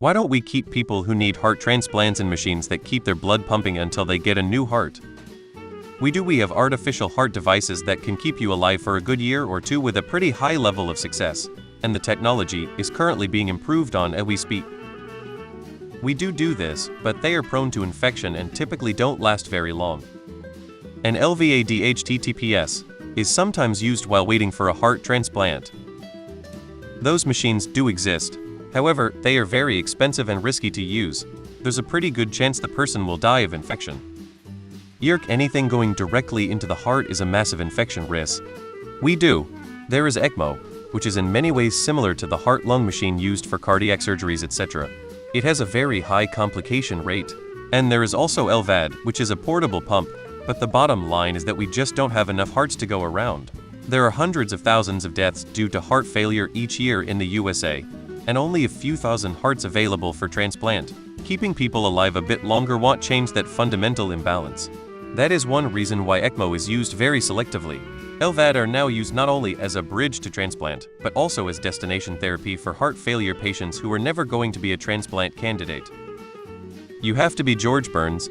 Why don't we keep people who need heart transplants in machines that keep their blood pumping until they get a new heart? We have artificial heart devices that can keep you alive for a good year or two with a pretty high level of success, and the technology is currently being improved on as we speak. We do this, but they are prone to infection and typically don't last very long. An LVADH-TTPS is sometimes used while waiting for a heart transplant. Those machines do exist. However, they are very expensive and risky to use. There's a pretty good chance the person will die of infection. Anything going directly into the heart is a massive infection risk. There is ECMO, which is in many ways similar to the heart-lung machine used for cardiac surgeries, etc. It has a very high complication rate. And there is also LVAD, which is a portable pump, but the bottom line is that we just don't have enough hearts to go around. There are hundreds of thousands of deaths due to heart failure each year in the USA, and only a few thousand hearts available for transplant. Keeping people alive a bit longer won't change that fundamental imbalance. That is one reason why ECMO is used very selectively. LVAD are now used not only as a bridge to transplant, but also as destination therapy for heart failure patients who are never going to be a transplant candidate. You have to be George Burns.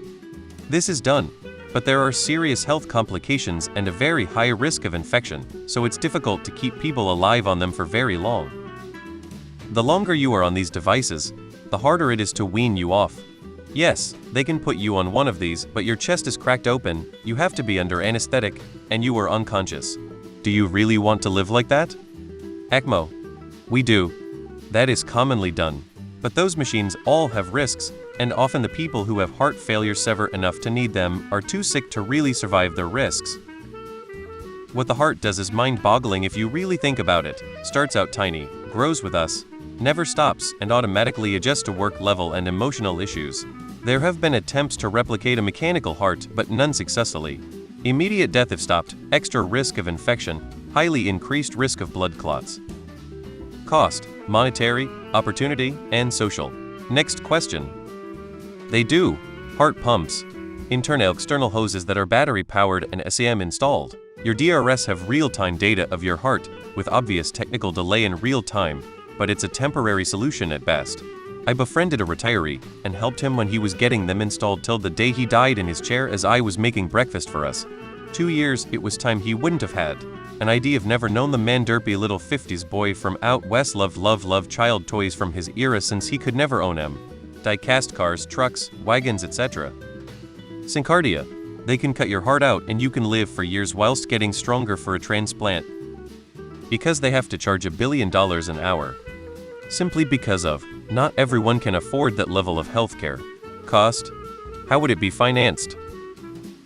This is done, but there are serious health complications and a very high risk of infection, so it's difficult to keep people alive on them for very long. The longer you are on these devices, the harder it is to wean you off. Yes, they can put you on one of these, but your chest is cracked open, you have to be under anesthetic, and you are unconscious. Do you really want to live like that? ECMO. We do. That is commonly done. But those machines all have risks, and often the people who have heart failure severe enough to need them are too sick to really survive their risks. What the heart does is mind-boggling if you really think about it. Starts out tiny, grows with us, never stops, and automatically adjusts to work level and emotional issues. There have been attempts to replicate a mechanical heart, but none successfully. Immediate death if stopped, extra risk of infection, highly increased risk of blood clots. Cost, monetary, opportunity, and social. Next question. They do. Heart pumps. Internal external hoses that are battery-powered and SAM installed. Your DRS have real-time data of your heart, with obvious technical delay in real time, but it's a temporary solution at best. I befriended a retiree and helped him when he was getting them installed till the day he died in his chair as I was making breakfast for us. 2 years it was time he wouldn't have had. An idea of never known the man derpy little 50s boy from out west loved child toys from his era since he could never own them. Die-cast cars, trucks, wagons, etc. Syncardia. They can cut your heart out and you can live for years whilst getting stronger for a transplant. Because they have to charge $1 billion an hour. Simply because of, not everyone can afford that level of healthcare. Cost? How would it be financed?